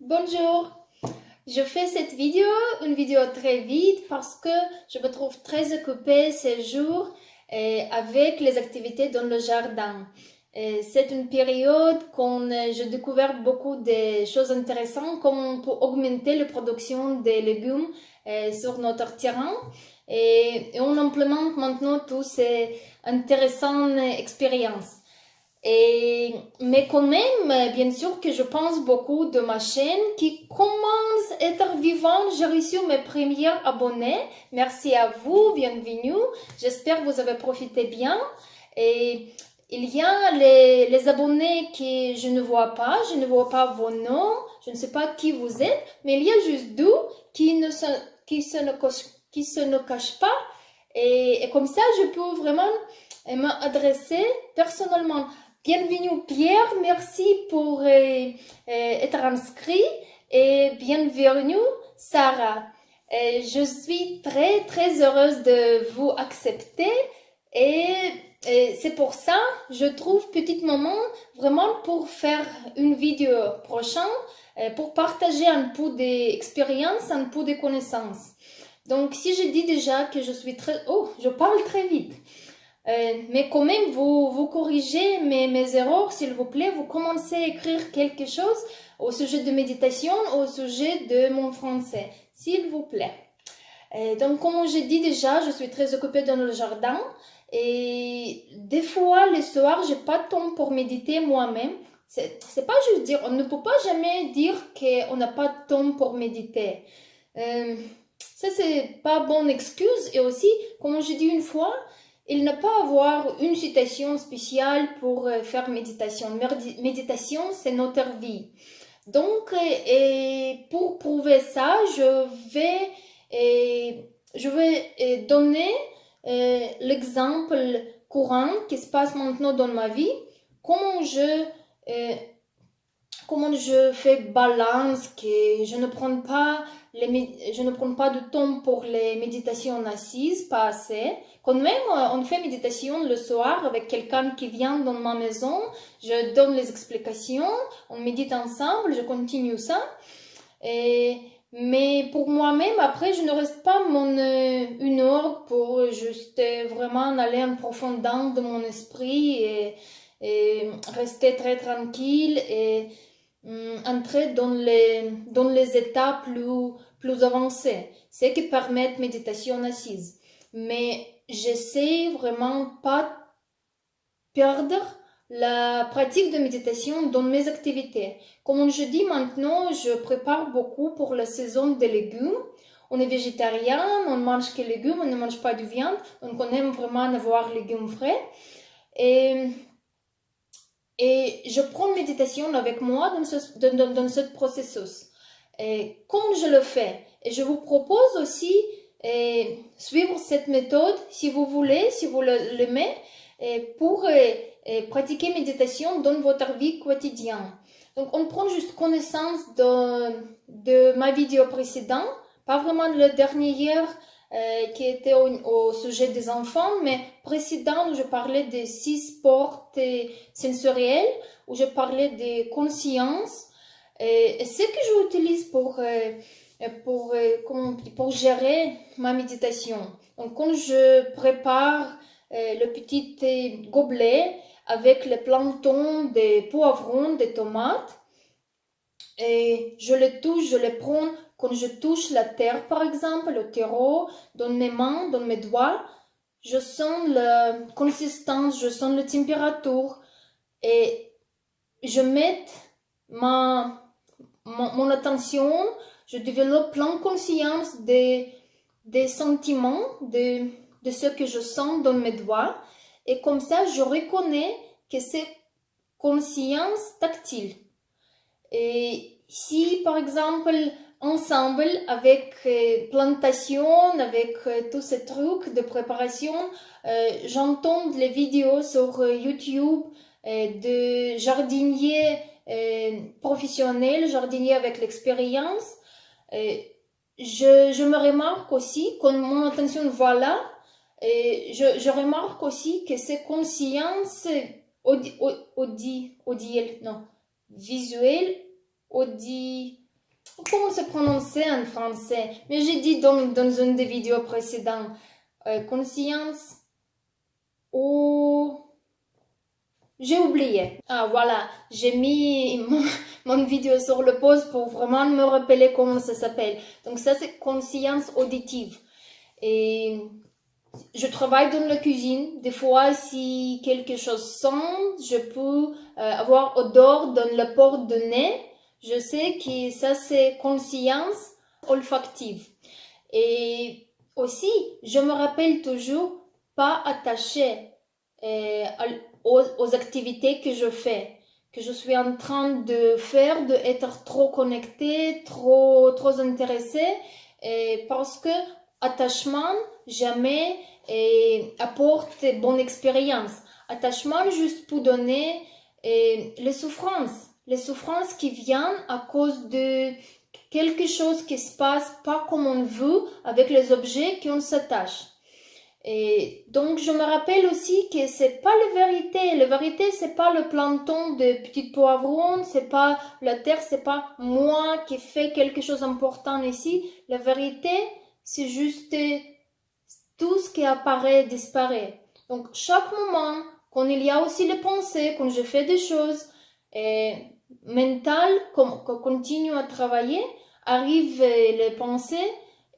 Bonjour, je fais cette vidéo, une vidéo très vite parce que je me trouve très occupée ces jours avec les activités dans le jardin. C'est une période où j'ai découvert beaucoup de choses intéressantes, comme on peut augmenter la production des légumes sur notre terrain. Et on implémente maintenant toutes ces intéressantes expériences. Mais quand même, bien sûr que je pense beaucoup de ma chaîne qui commence à être vivante. J'ai reçu mes premiers abonnés. Merci à vous, bienvenue. J'espère que vous avez profité bien. Et il y a les abonnés que je ne vois pas vos noms, je ne sais pas qui vous êtes, mais il y a juste deux qui se ne cachent pas. Et comme ça, je peux vraiment m'adresser personnellement. Bienvenue Pierre, merci pour être inscrit et bienvenue Sarah. Je suis très heureuse de vous accepter et c'est pour ça je trouve petit moment vraiment pour faire une vidéo prochaine pour partager un peu d'expérience, un peu de connaissances. Donc si je dis déjà que je suis je parle très vite. Mais quand même, vous corrigez mes erreurs, s'il vous plaît. Vous commencez à écrire quelque chose au sujet de méditation, au sujet de mon français, s'il vous plaît. Donc, comme j'ai dit déjà, je suis très occupée dans le jardin. Et des fois, les soirs, j'ai pas de temps pour méditer moi-même. C'est pas juste dire, on ne peut pas jamais dire qu'on n'a pas de temps pour méditer. Ça, c'est pas bonne excuse. Et aussi, comme j'ai dit une fois, il n'a pas à avoir une citation spéciale pour faire méditation. Méditation, c'est notre vie. Donc, pour prouver ça, je vais donner l'exemple courant qui se passe maintenant dans ma vie. Comment je fais balance, que je ne prends pas de temps pour les méditations assises, pas assez. Quand même, on fait méditation le soir avec quelqu'un qui vient dans ma maison, je donne les explications, on médite ensemble, je continue ça. Mais pour moi-même, après, je ne reste pas une heure pour juste vraiment aller en profondeur de mon esprit et rester très tranquille et entrer dans les états plus avancés, ce qui permet méditation assise. Mais j'essaie vraiment pas perdre la pratique de méditation dans mes activités. Comme je dis maintenant, je prépare beaucoup pour la saison des légumes. On est végétarien, on mange que légumes, on ne mange pas de viande, donc on aime vraiment avoir légumes frais. Et je prends méditation avec moi dans ce processus. Et comme je le fais, et je vous propose aussi suivre cette méthode si vous voulez, si vous l'aimez, pour pratiquer méditation dans votre vie quotidienne. Donc on prend juste connaissance de ma vidéo précédente, pas vraiment la dernière qui était au sujet des enfants, mais précédent où je parlais des 6 portes sensorielles, où je parlais de conscience, et ce que j'utilise pour gérer ma méditation. Donc quand je prépare le petit gobelet avec les plantains, des poivrons, des tomates, et je les touche, je les prends. Quand je touche la terre, par exemple, le terreau, dans mes mains, dans mes doigts, je sens la consistance, je sens la température et je mets mon attention, je développe plein de conscience des sentiments, de ce que je sens dans mes doigts et comme ça, je reconnais que c'est conscience tactile. Et si, par exemple, ensemble, avec plantation, avec tous ces trucs de préparation, j'entends les vidéos sur YouTube de jardiniers professionnels, jardiniers avec l'expérience. Je me remarque aussi, quand mon attention va là, je remarque aussi que c'est conscience visuelle, comment se prononcer en français? Mais j'ai dit dans une des vidéos précédentes, conscience ou... J'ai oublié. Ah voilà, j'ai mis mon vidéo sur le pause pour vraiment me rappeler comment ça s'appelle. Donc ça c'est conscience auditive. Et je travaille dans la cuisine. Des fois, si quelque chose sent, je peux avoir odeur dans le port de nez. Je sais que ça, c'est conscience olfactive. Et aussi, je me rappelle toujours pas attaché aux activités que je fais, que je suis en train de faire, d'être trop connectée, trop intéressée, parce que attachement jamais apporte bonne expérience. Attachement juste pour donner les souffrances qui viennent à cause de quelque chose qui se passe pas comme on veut avec les objets qu'on s'attache. Et donc je me rappelle aussi que c'est pas la vérité. La vérité c'est pas le plancton de petites poivrons, c'est pas la terre, c'est pas moi qui fais quelque chose d'important ici. La vérité c'est juste tout ce qui apparaît disparaît. Donc chaque moment, quand il y a aussi les pensées, quand je fais des choses mentales, qu'on continue à travailler, arrivent les pensées.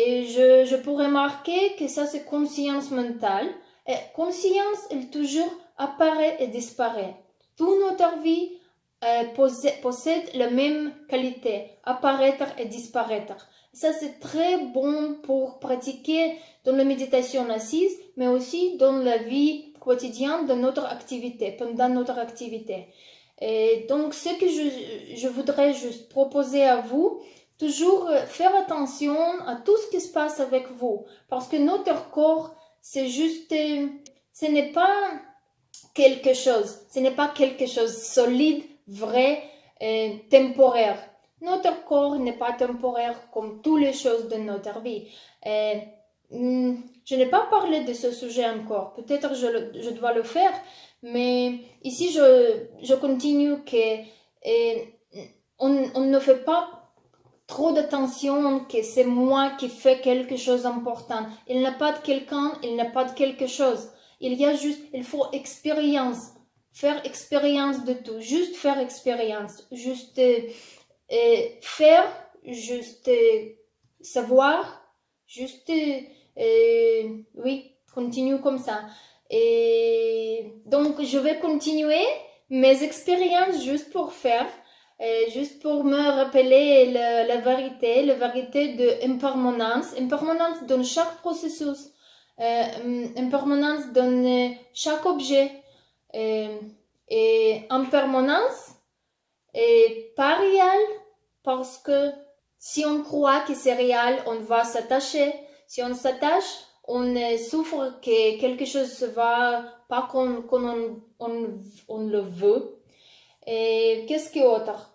Et je pourrais remarquer que ça, c'est conscience mentale. Et conscience, elle toujours apparaît et disparaît. Toute notre vie possède la même qualité, apparaître et disparaître. Ça, c'est très bon pour pratiquer dans la méditation assise, mais aussi dans la vie quotidienne de notre activité, pendant notre activité. Et donc, ce que je voudrais juste proposer à vous, toujours faire attention à tout ce qui se passe avec vous. Parce que notre corps, c'est juste, ce n'est pas quelque chose. Ce n'est pas quelque chose solide, vrai, temporaire. Notre corps n'est pas temporaire comme toutes les choses de notre vie. Je n'ai pas parlé de ce sujet encore. Peut-être je dois le faire. Mais ici, je continue que on ne fait pas trop d'attention que c'est moi qui fais quelque chose d'important. Il n'y a pas de quelqu'un, il n'y a pas de quelque chose. Il faut expérience. Faire expérience de tout. Juste faire expérience. Juste faire, juste savoir, juste, oui, continue comme ça. Et donc, je vais continuer mes expériences juste pour faire. Juste pour me rappeler la vérité de impermanence dans chaque processus, impermanence dans chaque objet, et impermanence est pas réel parce que si on croit que c'est réel, on va s'attacher. Si on s'attache, on souffre que quelque chose ne va pas comme on le veut. Et qu'est-ce qu'il y a autre?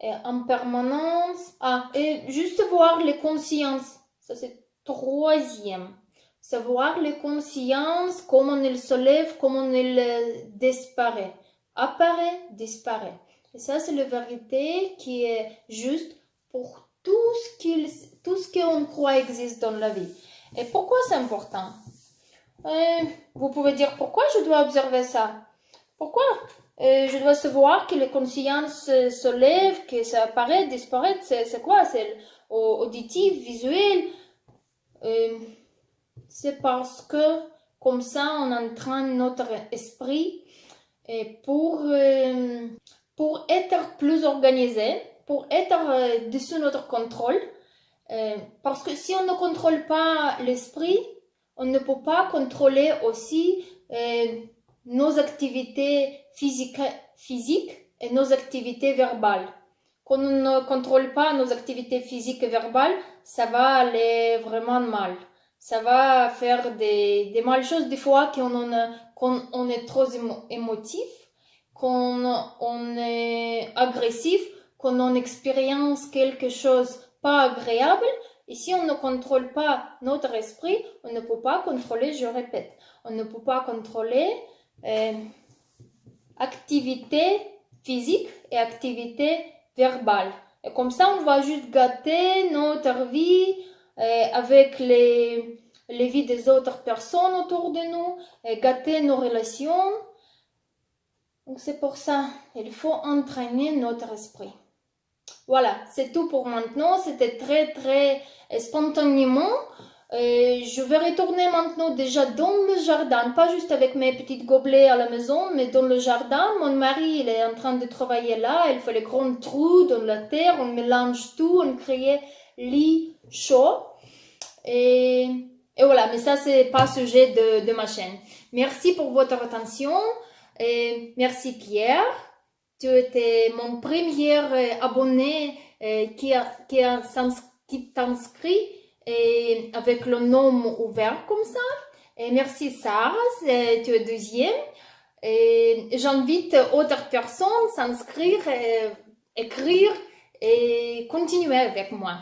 En permanence. Et juste voir les consciences. Ça, c'est troisième. Savoir les consciences, comment elles se lèvent, comment elles disparaissent. Apparaît, disparaît. Et ça, c'est la vérité qui est juste pour tout ce qu'on croit existe dans la vie. Et pourquoi c'est important? Vous pouvez dire pourquoi je dois observer ça? Pourquoi je dois savoir que les consciences se lèvent, que ça apparaît, disparaît. C'est quoi? C'est auditif, visuel. C'est parce que comme ça, on entraîne notre esprit pour être plus organisé, pour être dessous notre contrôle. Parce que si on ne contrôle pas l'esprit, on ne peut pas contrôler aussi nos activités physiques et nos activités verbales. Quand on ne contrôle pas nos activités physiques et verbales, ça va aller vraiment mal. Ça va faire des mal choses des fois quand on est trop émotif, quand on est agressif, quand on expérience quelque chose pas agréable. Et si on ne contrôle pas notre esprit, on ne peut pas contrôler, je répète, on ne peut pas contrôler activité physique et activité verbale. Et comme ça, on va juste gâter notre vie avec les vies des autres personnes autour de nous, et gâter nos relations. Donc c'est pour ça, il faut entraîner notre esprit. Voilà, c'est tout pour maintenant. C'était très spontanément. Je vais retourner maintenant déjà dans le jardin, pas juste avec mes petits gobelets à la maison, mais dans le jardin. Mon mari, il est en train de travailler là, il fait les grands trous dans la terre, on mélange tout, on crée lit chaud. Et voilà, mais ça, c'est pas sujet de ma chaîne. Merci pour votre attention. Et merci Pierre. Tu étais mon premier abonné qui t'inscrit avec le nom ouvert comme ça. Et merci Sarah, tu es deuxième. Et j'invite autres personnes à s'inscrire, écrire et continuer avec moi.